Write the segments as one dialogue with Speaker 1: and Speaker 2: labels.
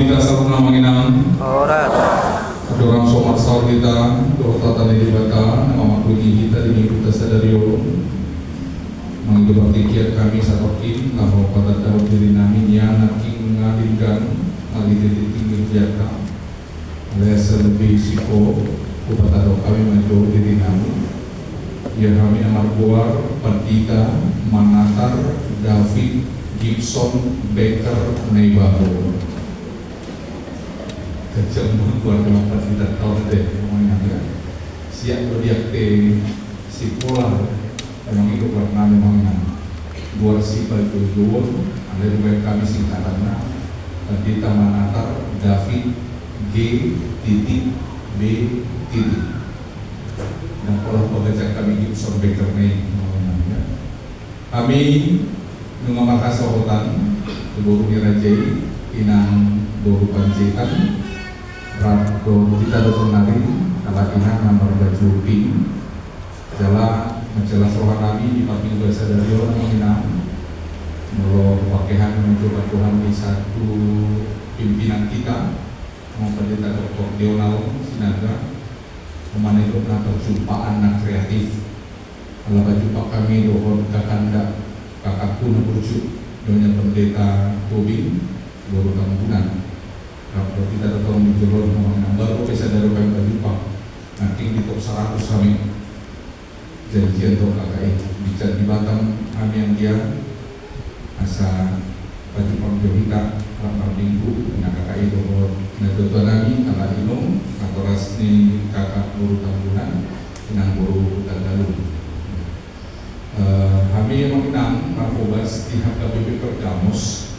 Speaker 1: malita sarana manginang
Speaker 2: Orat.
Speaker 1: dorang somar sahur kita doa tata di bata nama makhluk kita di minggu tasadario menghidup kiat kami sakokin lahir pada tahun diri namin yang naking ngadilkan alih tinggi jaka alias lebih siko kupata doa kami menjauh diri namin ya kami amar buar Partita Manatar David Gibson Baker Neibaro kecil keluarga Partita tahun deh ngomongnya siap berdiak si pola memang itu karena memang buat si baju dua ada juga kami singkatannya Partita Manatar David G titik B titik dan kalau pekerjaan kami Gibson Baker Neibaro kami mengamalkan sahutan Buru Nirajai Inang Buru Panjitan Rado kita dosenari alakinan nomor baju pink jala menjelas rohan nabi di pagi bahasa dari orang menginang mulu pakaian mencoba Tuhan di satu pimpinan kita mau pendeta Dr. Leonal Sinaga kemana itu pernah perjumpaan anak kreatif kalau berjumpa kami dohon kakanda kakakku naburjuk doanya pendeta Tobing baru kampungan kalau kita datang di Jorong ngomongin baru bisa dari kami berjumpa nanti di top 100 kami janjian untuk kakak bicara di Batam kami yang dia asa berjumpa kita ramah minggu dengan kakak itu nah tuan kami kakak Inung atau rasni kakak baru kampungan dengan baru Tagalu kami yang mengenang Markobas di HKBP Pergamus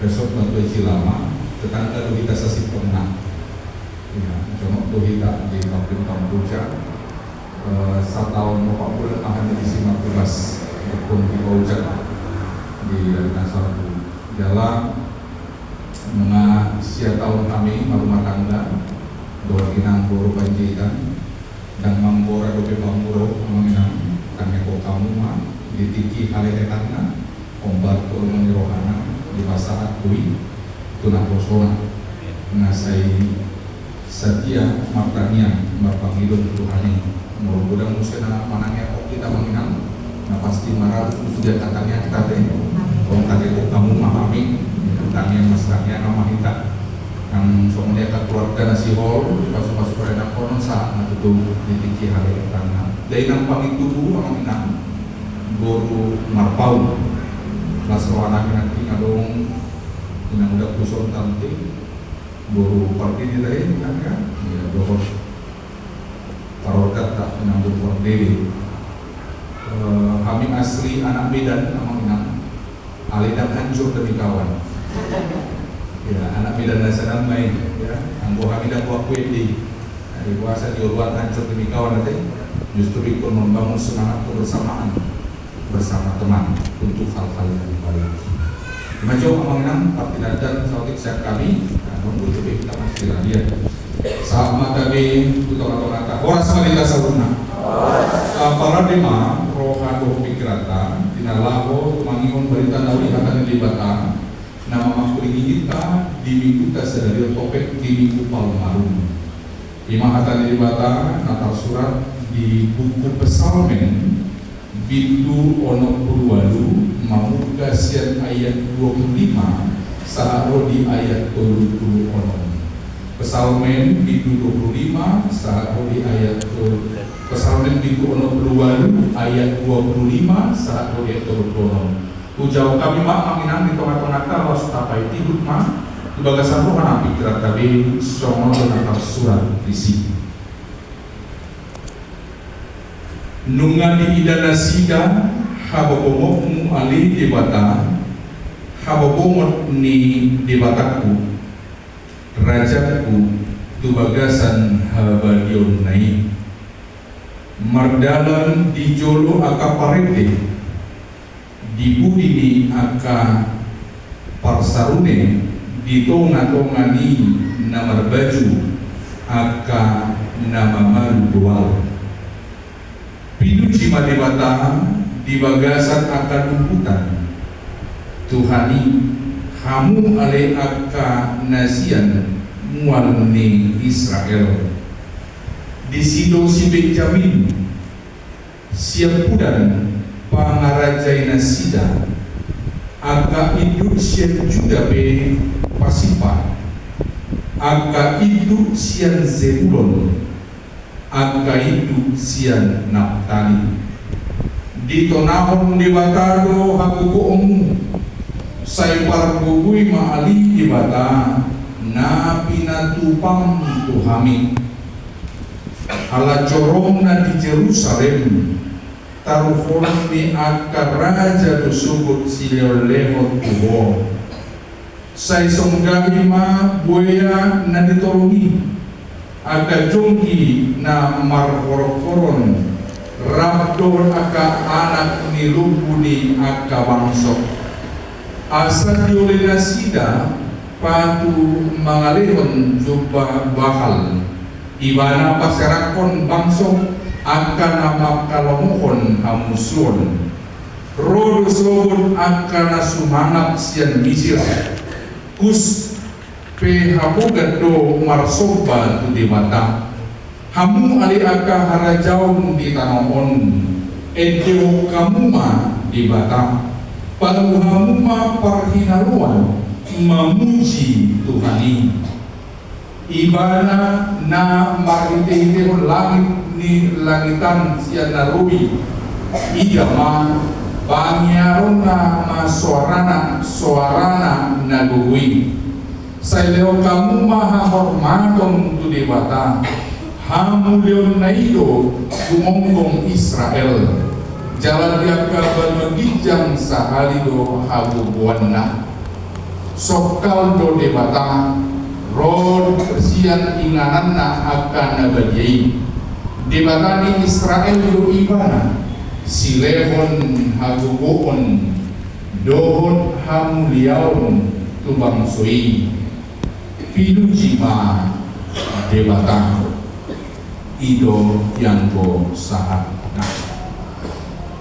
Speaker 1: besok bantu Cilama tetangga do kita sasi pernah ya contoh do kita di kampung Kamboja 1 tahun 4 bulan akan di sini Markobas berpun di Baujan di Nasarbu jalan sia tahun kami rumah tangga do kinang boro panjitan dan manggora do pemanguro mengenang kami kok kamu mah di tiki haleretana ombak turun rohana di pasar kui tunang rosona ngasai setia martania bapak hidup Tuhani mudah-mudahan musena manangnya kok kita menginang nah pasti marah sudah katanya kita deh kalau kaget kok kamu memahami tentangnya masanya nama kita yang soalnya ke keluarga nasi hol pas-pas pada konon saat itu di tiki haleretana dari nampak itu dulu menginang boru marpau kelas rohana nanti ngadong yang udah kusol tanti boru parti di lain kan ya dohor parokat tak menambut wardiri kami asli anak Medan namanya alidan hancur demi kawan ya anak Medan nasional main ya anggo kami dah buat kue di puasa di luar hancur demi kawan nanti justru ikut membangun semangat kebersamaan bersama teman untuk hal-hal yang baik. Maju mengenang parti dan sautik siap kami, namun butuh kita masih dia. Sama kami butuh kata horas malita sauna. Para dema rohado pikirata tinalaho mangion berita nawi akan dibata nama makhluk kita di minggu tasadario topik di minggu Palmarum. Imam akan dibata natal surat di buku Psalmen Bintu ono purwalu mamuga sian ayat 25 saharo di ayat 20 ono Psalmen Bintu 25 saharo di ayat Psalmen Bintu ono purwalu ayat 25 saharo di ayat 20 ono ujau kami mak manginang di tengah-tengah kalau setapai tidur mak di bagasan rohana pikiran kami songo dan surat di sini nungani idana sida hababomokmu ali debata hababomot ni debataku rajaku tubagasan habadion nai mardalan di jolo aka parete di budini aka parsarune di tonga-tongani namar baju aka nama malu dual pinuji madewata di bagasan akan umputan Tuhani hamu ale aka nasian mualni Israel. Di sido si Benjamin siap pudan pangarajai nasida aka hidup sian Juda be Pasipa, aka hidup sian Zebulon, aka hidup sian Naftali. Di tonahon di batado hakukomu say pargugui maali di bata na pinatupang tuhami ala corong na di Jerusalem tarufolan ni aka raja dusubut silolehot tuho say songgahi ma buaya na ditolongi aka jongki na marhorokoron rabdon aka anak ni lubuni aka bangsok asa dioleh nasida patu mangalehon jumpa bakal ibana pasarakon bangsok akan nama kalomohon hamusun rodo sobon akan sumanap sian misir kus pe habugat do marsoba tu di mata hamu ali aka harajaun di tanaon edeo kamuma di bata palu hamuma parhinaluan memuji Tuhani ibana na marite-itehon langit ni langitan sian narubi idama bangyaron na suarana nagugui saileo kamu maha hormaton tu dewata hamulion naido gumonggong Israel jalan dia kabar megijang sahalido habubuanna sokal do dewata rod sian ingananna akan nabadiai debatani Israel do ibana silehon hagugoon dohon hamuliaon tubang sui pinujima debata ido yang go sahat nah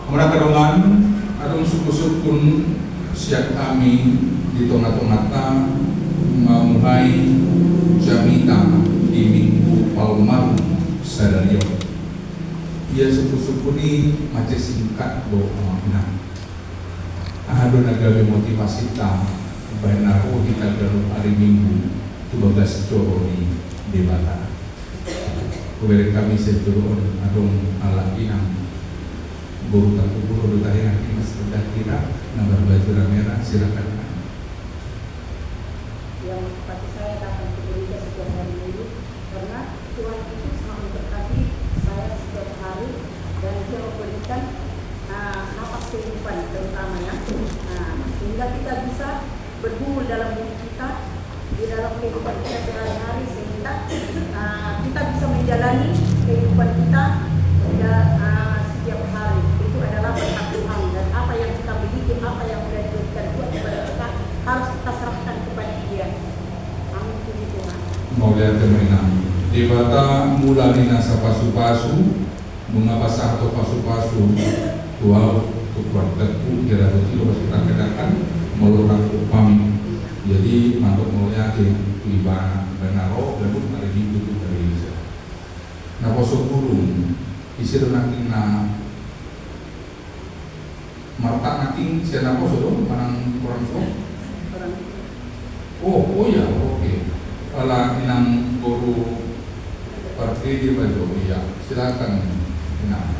Speaker 1: muna kadongan atong suku-sukun siap kami di tengah-tengah mamuhay jamita di minggu palmar sadario ia suku-suku ni macam singkat do makna ada nagawe motivasi ta benar kita galuh hari minggu tu bagas coro di debata kuberi kami seturuan adong ala inang buru tak buru dutahin hati mas sudah kira nomor baju merah silakan.
Speaker 2: Yang pasti saya datang ke gereja setiap hari minggu karena Tuhan itu sangat memberkati saya setiap hari dan Dia memberikan nafas kehidupan terutamanya sehingga kita bisa bergumul dalam diri kita di dalam kehidupan kita sehari-hari sehingga kita bisa menjalani kehidupan kita setiap hari itu adalah berkat Tuhan dan apa yang kita miliki, apa yang sudah diberikan Tuhan kepada kita harus kita serahkan kepada Dia. Amin Tuhan.
Speaker 1: Maulia temenang debata mulai nasa pasu-pasu mengapa satu pasu-pasu tua ukuran terpu kira betul pas kita kedakan melunak upami jadi mantuk mulia ke ibana benaro dan hari minggu itu dari Isa nah posok kurung isi naking na martak naking siapa posok manang orang tua oh ya oke kalau inang guru partai di baju ya silakan nah.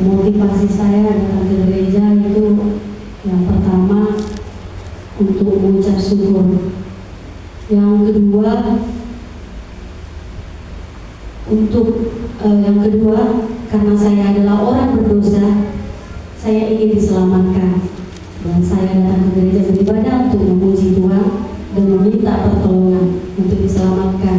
Speaker 3: Motivasi saya datang ke gereja itu yang pertama untuk mengucap syukur, yang kedua karena saya adalah orang berdosa saya ingin diselamatkan dan saya datang ke gereja beribadah untuk memuji Tuhan dan meminta pertolongan untuk diselamatkan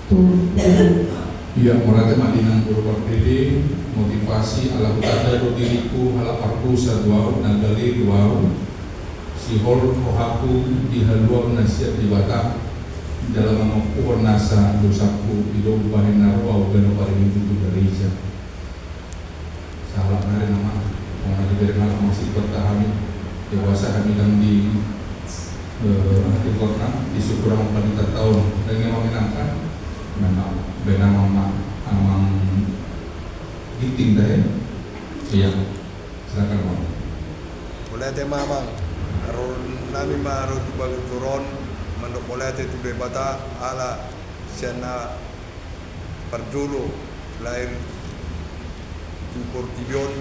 Speaker 3: Tuhan.
Speaker 1: Iya, merata madinang kurban pede motivasi ala kata do diriku ala parku saduau nagali duau si hol kohaku di haluau nasiat di bata dalam mengukur nasa dosaku ido bahin naruau gano pari minggu dari Isa salah nare nama orang diberi malam masih bertahan dewasa kami dan di kota di syukurang pada tahun dan yang mengenangkan memang benang amang giting dah ya. Iya, silakan Bang.
Speaker 4: Mulai tema bang, nami maru bagi turun, mandok mulai tu bata ala siana perjulu lain cukur tibion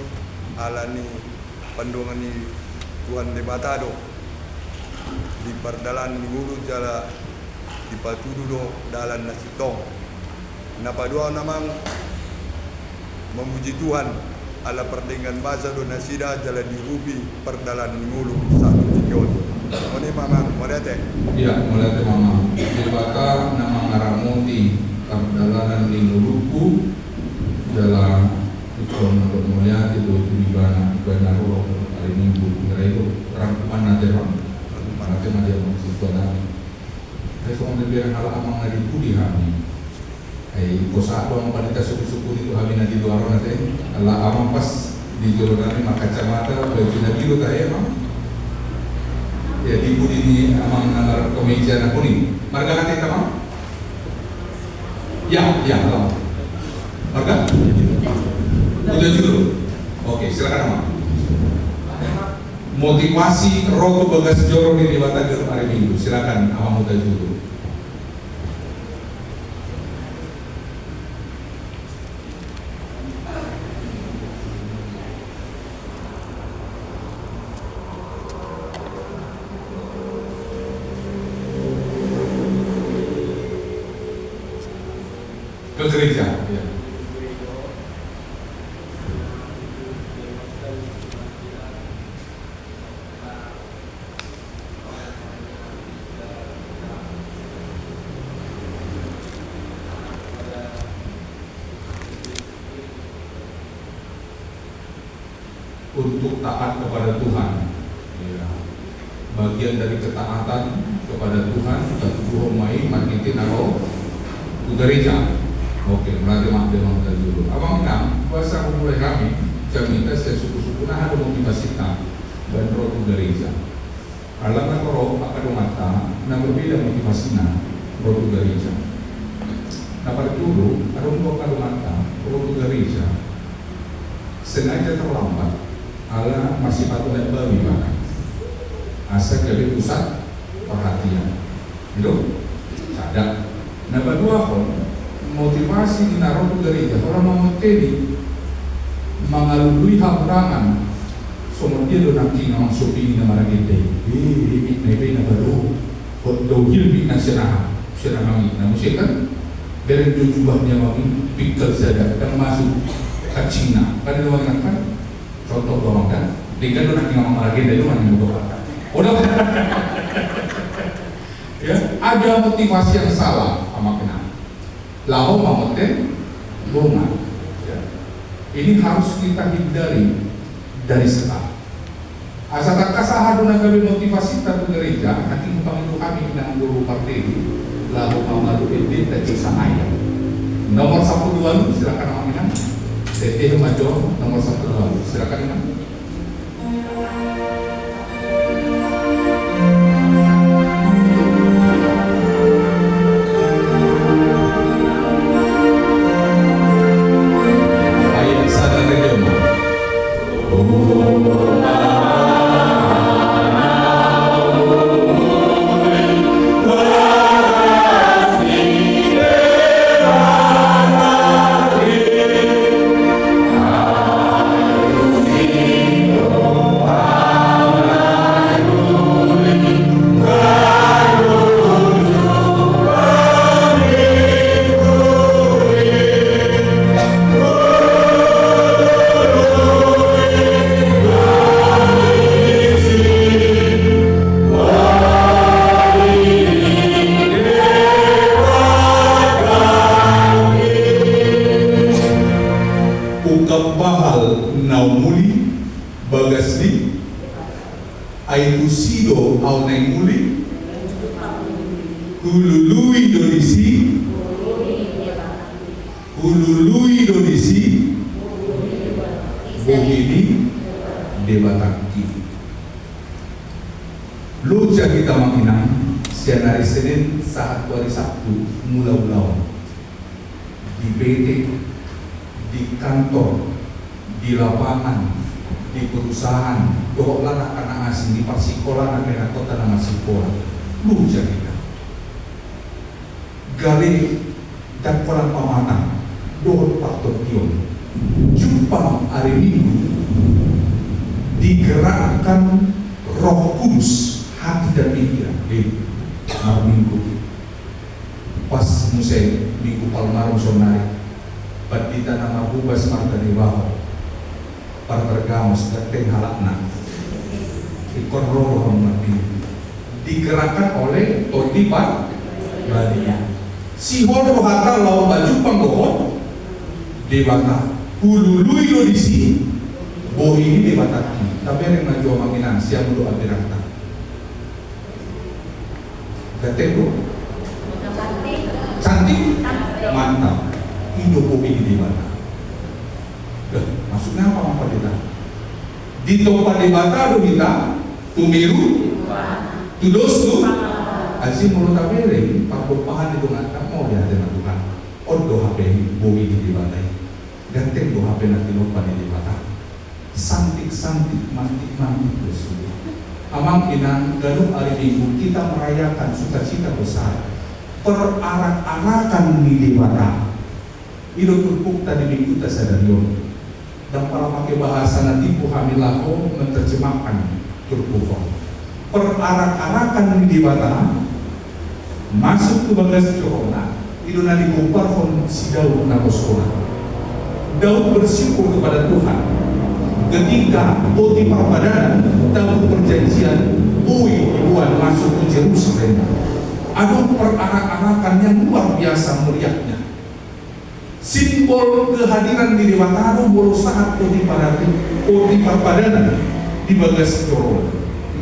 Speaker 4: ala ni pandungan ni Tuhan debata do di perdalan di guru jala di patudu do dalan nasitong. Napa dua namang memuji Tuhan ala perdengan bahasa do nasida jala di rubi perdalan di guru satu tibion. Ini mamang mulai
Speaker 1: Iya, mulai mamang. Debata nama ngaramuti perdalanan di Nguluku jala ikon untuk mulia itu ibana roh hari Minggu kira itu rangkuman aja bang. Nanti aja bang situ ada. Saya soal dia hal amang ngadi pudi kami. Kosa apa yang pada suku-suku itu kami nanti dua orang nanti. Allah amang pas di jalur kami maka kacamata baju nanti itu kaya bang. Ya di pudi ini amang nalar kemeja nak kuning. Marga hati kita bang? Ya, bang. Marga? Udah juru. Oke, silakan Bang. Motivasi roto bagas jorong di Dewata Gerem hari Minggu. Silakan Amang udah juru. Ke gereja. Ya. Untuk taat kepada Tuhan, ya. Bagian dari ketaatan kepada Tuhan dan Tuhomai makitin aro ke gereja. Oke, melatih makdemang dulu. Abang enam, bahasa mulai kami, jaminta saya suku-suku nah ada motivasi tak dan roh ke gereja. Alam roh akan mata, nah berbeda motivasinya roh ke gereja. Nah pada dulu, ada roh ke mata, roh ke gereja sengaja terlambat. Allah masih patut dan babi bahkan asal jadi pusat perhatian itu sadar. Nah berdua pun motivasi dinaruh ke gereja orang mau tadi mengalui hapurangan semua dia do nanti ngamang sopi nama lagi deh nebe na baru dohil bik nasional serangangi namun kan dari jujubahnya wangi pikir saja dan masuk ke Cina pada orang kan contoh doang kan, tinggal lu nanti ngomong lagi dari mana yang buka udah ya ada motivasi yang salah sama kena lalu mau bunga ya. Ini harus kita hindari dari sekarang asal tak kasah haduna kami motivasi tak gereja nanti utang itu kami yang guru partai lalu mau ngadu edit dan ciksa ayam nomor 1-2 silakan aminan Teteh Majo nomor 1-2 silakan Imam. Ayat sadar demo. Aibusido au naimuli Hulului donisi Bohini Debataki. siang hari Senin saat hari Sabtu mula-mula di PT, di kantor, di lapangan, di perusahaan, dohlah anak asing di persikola nak kota nama sekolah, lu jadi gali dan kolam pamatan, doh faktor tion, jumpa hari Minggu digerakkan Roh Kudus hati dan pikiran di hari Minggu pas musai Minggu Palmarum sonari badita nama bubas marta di bawah partergamos gateng halakna ikon roh mati digerakkan oleh Odipat Badia si horo hata lau baju panggohon dewata hulului lo disi boh ini dewata tapi yang maju manginan siang dulu abirata gateng lo cantik mantap hidup ini dewata. Maksudnya apa kita? Di tempat debata kita tumiru, tudosu, asyik mulut abering, pakupahan itu nggak mau dia ada Tuhan. Odo HP boi di debata, ganteng do HP nanti lupa di debata. Santik mantik bersuara. Amang inang galuh hari Minggu kita merayakan sukacita besar, perarak-arakan di debata. Ilo turpuk tadi minggu tak sadarion. Dan para pakai bahasa nanti Puhamilako menerjemahkan turpukon perarak-arakan di debata masuk ke bagas corona itu nanti kumparkon si Daud nakosona. Daud bersyukur kepada Tuhan ketika Oti Parpadanan Daud perjanjian dibuat masuk ke Yerusalem. Ada perarak-arakan yang luar biasa meriahnya. Simbol kehadiran di Dewata bolo saat Oti Parpadanan di bagas corona.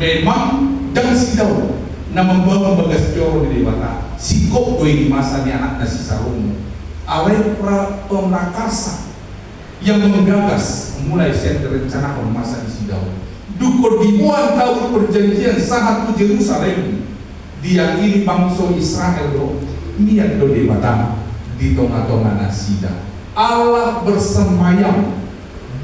Speaker 1: Memang dan si Daud na membawa bagas corona di Dewata. Si Kokdoi di masa ni anaknya si Sarumu. Alai pemrakarsa yang menggagas mulai saya direncanakan masa di si Daud. Duko dibuat tahun perjanjian saat ke Yerusalem diyakini bangsa Israel do niat do Dewata di tengah-tengah nasida. Allah bersemayam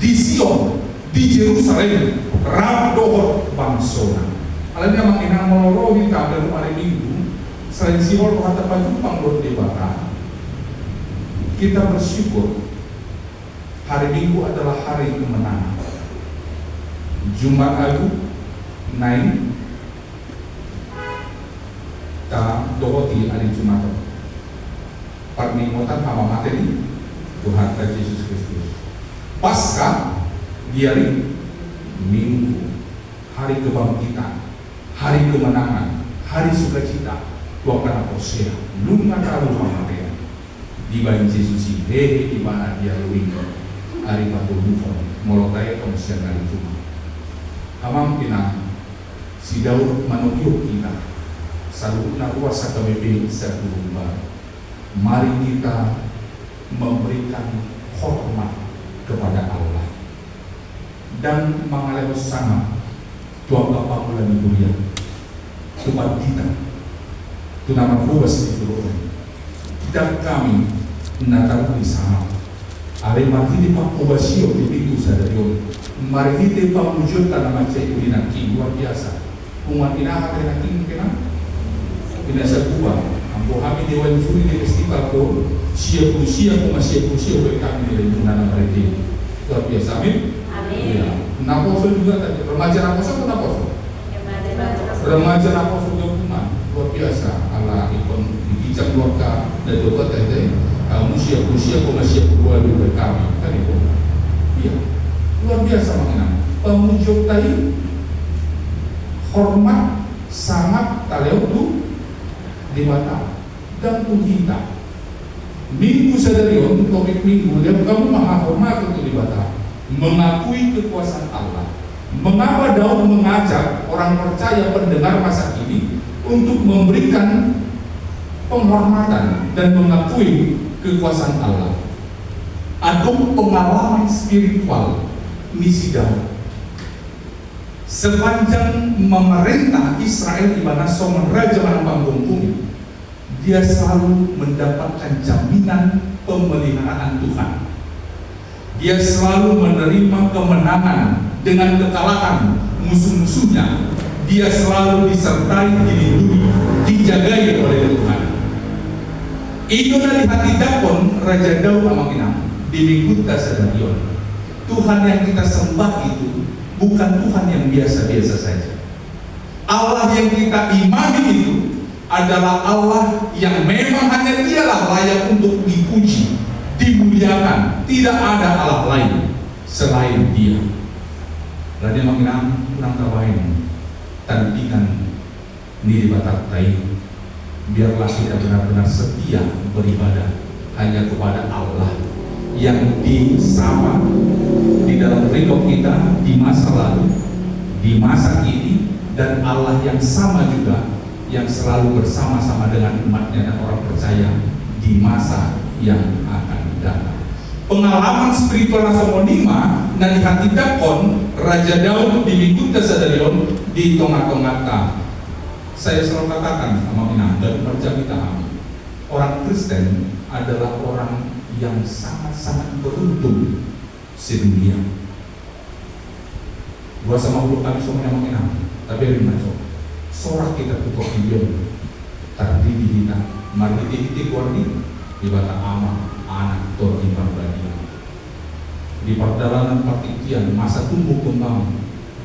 Speaker 1: di Sion, di Yerusalem, rabdohor bangsona. Alanya makinang melorohi kabel hari Minggu, selain Sion kata pajumpang do debata. Kita bersyukur hari Minggu adalah hari kemenangan. Jumat Agung naik ta dohoti hari Jumat. Pernikmatan sama materi Tuhan Yesus Kristus. Pasca di hari Minggu, hari kebangkitan, hari kemenangan, hari sukacita. Tuhan aposya, lunga terlalu materi. Di bayi Yesus ini, di mana dia luwing hari Minggu bukan molokai komisian hari Jumat. Amang pinang si Daud manukiuk kita. Salutna kuasa kami pilih satu rumah. Mari kita memberikan hormat kepada Allah dan mengalami sangat Tuhan Bapa bulan mulia tempat kita itu nama buas di turun dan kami natal di sana hari mati di Pak Obasio di pintu sadarion mari kita pamujudkan nama cek ulinaki luar biasa umat inaha kenaki kenang binasa gua Ambo kami dewan juri di festival ko siap usia bagi kami dari Bunana Mereka luar biasa, amin. Ya. Naposo juga tadi remaja Naposo atau Naposo? Remaja Naposo juga luar biasa. Allah ikon dijak keluarga dan juga tadi usia bagi kami kan itu. Iya, luar biasa mengenang. Pemujuk tadi hormat sangat taleu tu di mata dan kita Minggu sadarion topik Minggu dan kamu maha hormat untuk di mata mengakui kekuasaan Allah. Mengapa Daud mengajak orang percaya pendengar masa kini untuk memberikan penghormatan dan mengakui kekuasaan Allah? Ada pengalaman spiritual misi Daud. Sepanjang memerintah Israel di mana Solomon Raja Manang bumi, dia selalu mendapatkan jaminan pemeliharaan Tuhan. Dia selalu menerima kemenangan dengan kekalahan musuh-musuhnya. Dia selalu disertai, dilindungi, dijagai oleh Tuhan. Itu dari hati Dakon Raja Daud Amanginang di Mingguta Sadarion. Tuhan yang kita sembah itu bukan Tuhan yang biasa-biasa saja. Allah yang kita imani itu adalah Allah yang memang hanya Dialah layak untuk dipuji, dimuliakan. Tidak ada Allah lain selain Dia. Raja Manginang kurang tawain tandingan niri batak tai. Biarlah kita benar-benar setia beribadah hanya kepada Allah yang disama di dalam rekod kita di masa lalu, di masa kini, dan Allah yang sama juga yang selalu bersama-sama dengan umatnya dan orang percaya di masa yang akan datang. Pengalaman spiritual Somonima dan di hati Dakon Raja Daud di Mingguta Sadarion di tengah-tengah. Saya selalu katakan sama Minang dan percaya kita, orang Kristen adalah orang yang sangat-sangat beruntung sedunia. Gua sama ulu kami semuanya mengenal, tapi hari macam sorak kita tutup video tadi di kita mari titik warni di bata ama anak tori pribadi di perdalanan partikian masa tumbuh kembang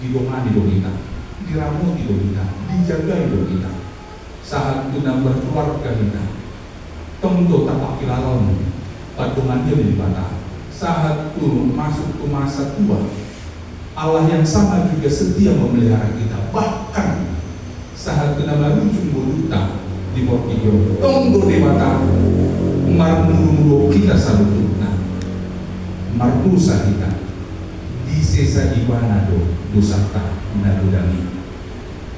Speaker 1: di kita, diramu kita, dijaga kita saat kita berkeluarga kita tentu tapak kilalon patungan dia di bata saat turun masuk ke masa tua. Allah yang sama juga setia memelihara kita, bahkan saat kena merujuk buruta di Portigo tunggu di mata marmuru kita salutuna marmusa kita di sesa ibanado dosata nadudami.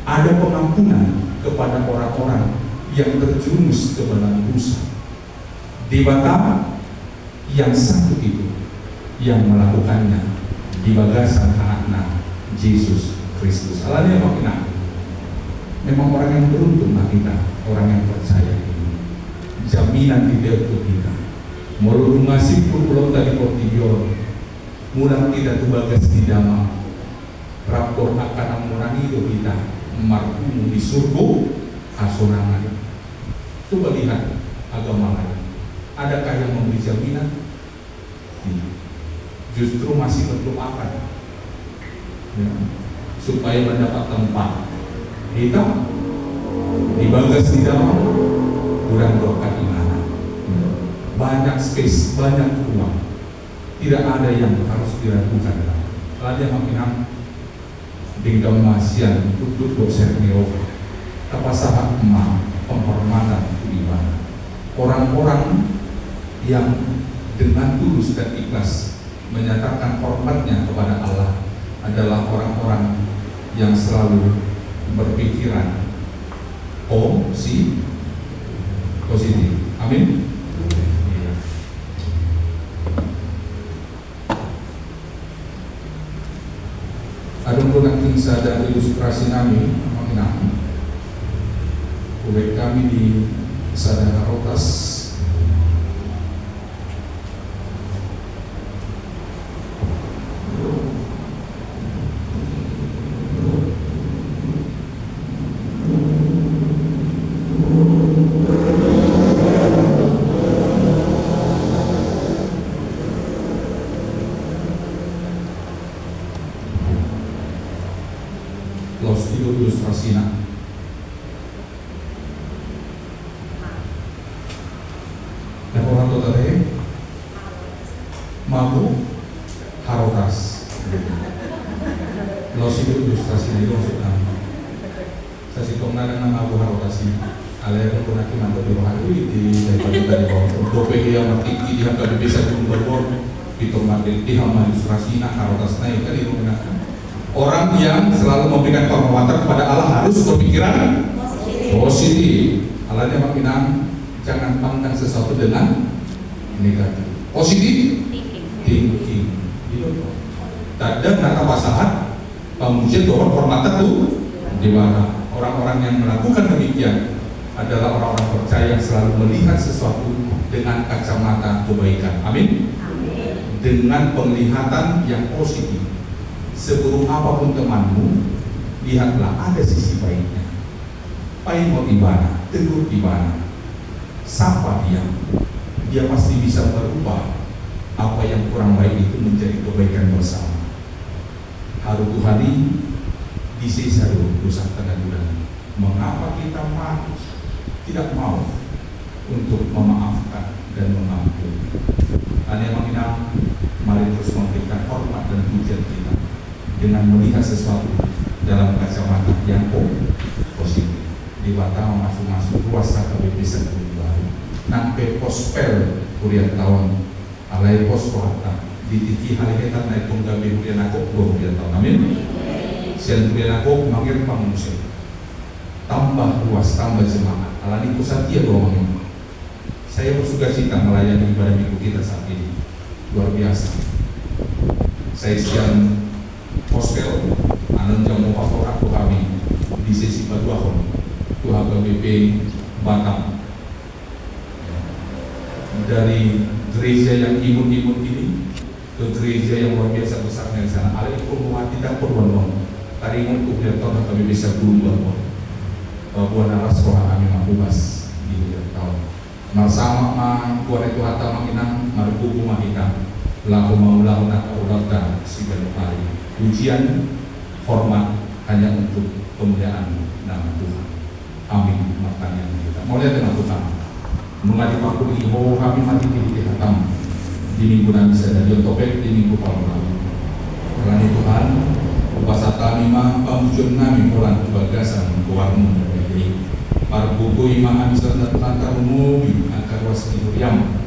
Speaker 1: Ada pengampunan kepada orang-orang yang terjerumus ke dalam dosa. Di bata yang satu itu yang melakukannya di bagasan anaknya Yesus Kristus. Alanya makna memang orang yang beruntung lah kita, orang yang percaya ini. Jaminan di dekat kita. Mau ngasih pun belum tadi Portigior. Mudah kita tuh bagas di damai. Rapor akan mengurangi hidup kita. Markumu di surga asurangan. Coba lihat agama lain. Adakah yang memberi jaminan? Tidak. Justru masih berdoakan ya, supaya mendapat tempat kita di bagas di dalam kurang doakan iman. Banyak space, banyak ruang, tidak ada yang harus diragukan. Lalu makin dengan masian tutup dosen neo kapasahan emak penghormatan ibadah orang-orang yang dengan tulus dan ikhlas menyatakan hormatnya kepada Allah adalah orang-orang yang selalu berpikiran positif. Amin. Adun punak kisah dan ilustrasi kami mengenai proyek kami di Sadana Rotas. Los ilustrasi nak dan orang tua tadi mabu harotas los ilustrasi na itu maksudnya sa sitong na ng mabu harotas alera ko na kimando di rohani di daripada dari bawah dope yang matiki dia kalau bisa berbor itu mati dia ilustrasi na harotas na itu di rumah. Orang yang selalu memberikan penghormatan kepada Allah harus berpikiran positif. Allahnya makin jangan pandang sesuatu dengan negatif. Positif thinking. Itu. Dan kata pasahat Pemujian Tuhan hormat itu Dewata. Orang-orang yang melakukan demikian adalah orang-orang percaya yang selalu melihat sesuatu dengan kacamata kebaikan. Amin. Dengan penglihatan yang positif. Seburuk apapun temanmu, lihatlah ada sisi baiknya. Paimo ibana, tegur ibana, sapa dia pasti bisa merubah apa yang kurang baik itu menjadi kebaikan bersama. Haru Tuhani di sisa dosa tenaga. Mengapa kita tidak mau untuk memaafkan dan mengampuni? Hanya mengingat, mari terus memberikan hormat dan pujian kita dengan melihat sesuatu dalam kacamata yang positif. Di Batam masuk ruas KBP Satu baru, nampe pospel kurian tahun, alai pos kohata di titi haleketan naik penggabe kurian aku kurian tahun. Amin. Sian kurian aku mangir pangusir, tambah ruas, tambah jemaat. Alani kusatia doang. Saya bersuka cita melayani ibadah minggu kita saat ini, luar biasa. Saya sian pospel, anon jamu faktor aku kami di sesi paduahon, Tuhan KBP Batam. Dari gereja yang imut-imut ini ke gereja yang luar biasa besarnya di sana. Alai pun tidak perlu taringan untuk tahun kami bisa berubah. Buat alas roha kami mabubas di tahun. Bersama buat itu hatta makinang marbuku mahitang. Laku maulah nak ulata segala hari. Ujian hormat hanya untuk kemuliaan nama Tuhan. Amin. Makanya kita mulai dengan Tuhan. Mengadi pakul iho kami mati di hatam di minggu nanti saya dari topik di minggu palma. Karena Tuhan bahasa kami mah pamujon kami pulang bagasan kewarmu dari parbuku imam bisa Tuhan karumu akan wasi yang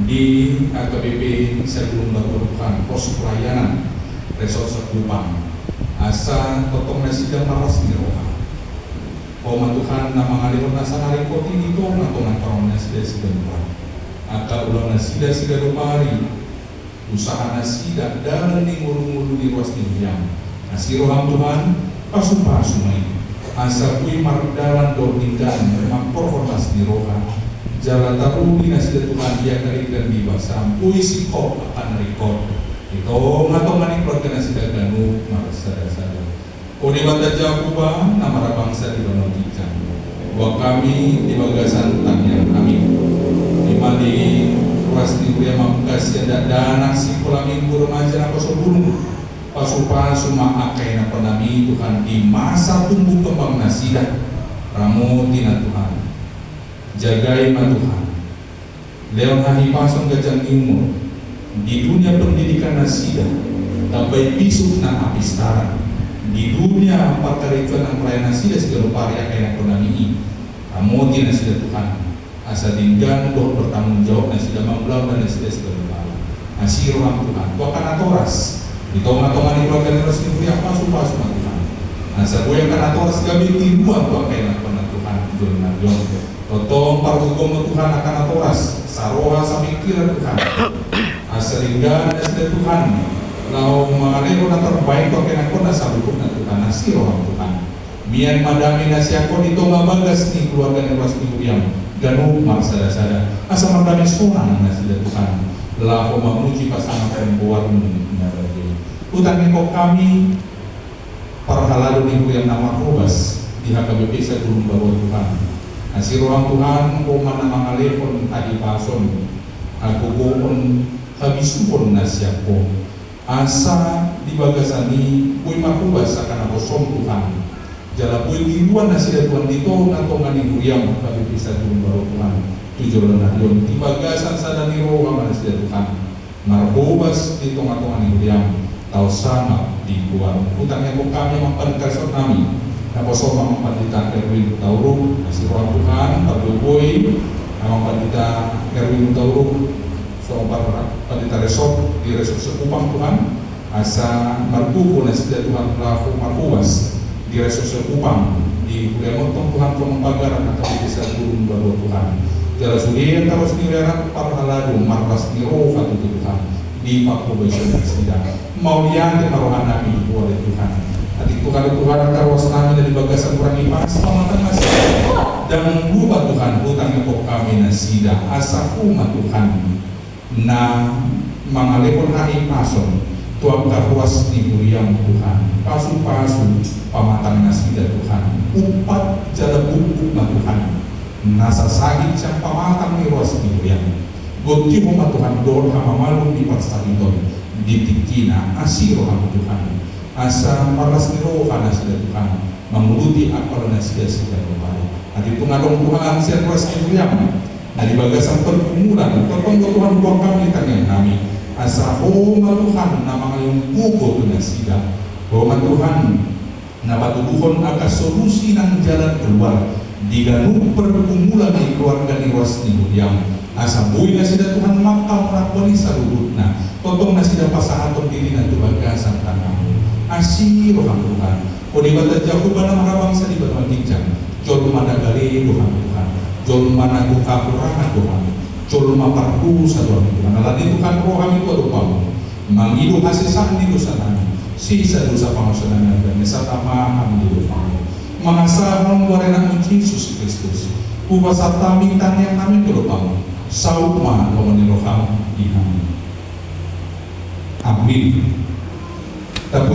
Speaker 1: di AKBP sebelum berperubahan pos pelayanan resort Sekupang asa totong nasida maras di roha. Koma Tuhan nama ngalihon nasa ngarikot ini to natongan parang nasida lupa. Aka ulang nasida lupari usaha nasida dalam di ngulu-ngulu di ruas yang nasi roham Tuhan pasu-pasu main asa kui mardalan dortingkan memang performas di roha jalan taruh di nasida Tuhan dia kalikan di basam kui sikop akan rekod itu ngatongan keluarga nasida ganu marasa dasar. Uni bata Jakuba nama bangsa di Banotikan. Buat kami di bagasan tanya kami. Lima di ruas di Kuria Mamkas yang dana si pulang minggu remaja apa sebelum pasupa suma akai na penami Tuhan di masa tumbuh kembang nasidah ramu tina Tuhan. Jagai ma Tuhan. Leon hahi pasong gajang umur di dunia pendidikan nasidah dapat bisuk na apistara. Di dunia pakarikan ang pelayanan sida segala pariak yang konami amuti na sida Tuhan asa dinggan doh bertanggung jawab na sida mamblam dan sida segala pariak asiro ang Tuhan tuakan atoras ditonga-tonga ni keluarga terus ni apa pasu-pasu na Tuhan asa gue kan atoras gabi tibuan tuakan na Tuhan jual na yon totong parugom na Tuhan akan atoras saroha sa mikiran Tuhan asa dinggan na sida Tuhan lau mengalih na terbaik kau kena kau nasa hukum na Tuhan nasi roh Tuhan mian madami nasi aku itu mabagas nih keluarga yang ruas yang ganu marsada-sada asa madami seorang nasi Tuhan lau memuji pasangan perempuan menabadi utang kau kami perhalalu minggu yang nama rubas di HKBP saya belum bawa Tuhan nasi roh Tuhan kau mana mengalih pun tadi pason aku pun habis pun nasi aku asa di bagasani kui makubas akan kosong Tuhan jala kui diruan nasida Tuhan dito natongan ni Guriam kami bisa turun baru Tuhan tujuan yon di bagasan sadani roha nasida Tuhan marbobas dito natongan ni Guriam tau sama di luar utangnya kok kami mampan kasar nami naposo mampan kita Erwin Tauruk nasi roha Tuhan parduboi mampan kita Erwin Tauruk pendeta resort di resort Sekupang Tuhan asa marbuku na sida Tuhan pelaku marbuas di resort Sekupang di Kuliah Montong Tuhan pemembagaran atau bisa turun baru Tuhan jala sudian terus nirerat parhaladu marpas niro fatu Tuhan di paku besok sida mau yang di marohan nami oleh Tuhan Hati Tuhan karwas nami dari bagasan kurang ipas pamatan masih dan lupa Tuhan hutang kok kami nasida asa umat Tuhan na mangalipon hari pason tuang karwas ni muriam Tuhan pasu-pasu pamatan nasida Tuhan umpat jala bubuk na Tuhan nasa sagit siyang pamatang ni ruas ni muriam gonti mo Tuhan doon hamamalong di patsaliton di tikina asiro ang Tuhan asa paras ni roh kana sila Tuhan manguluti akal na sila Tuhan at ito nga dong Tuhan siya ruas ni muriam na di bagasang pergumulan totong Tuhan buang kami tangan namin asa homa Tuhan na mga yung buko na sila homa Tuhan na patuduhon ang solusi ng jalan keluar di ganung pergumulan di keluarga ni ruas ni muriam asa buhay na sila Tuhan makaprakwani sa lulot na totong na sila pasahaton diri na tubagasang tanang asiro ang Tuhan o di ba tadya ko ba na marabang sa di ba magigjan jol managali Tuhan jol managukakurangan Tuhan jol mapardu sa Tuhan nalani Tuhan roh kami ko upang mangido hasisan ni dosa namin sisa dosa pangusanan namin sa tama kami di Tuhan mga sahang warenan ng Jesus Kristus upasa taming tanyang namin tulupang sa upma o manilohang ihamin. Amin.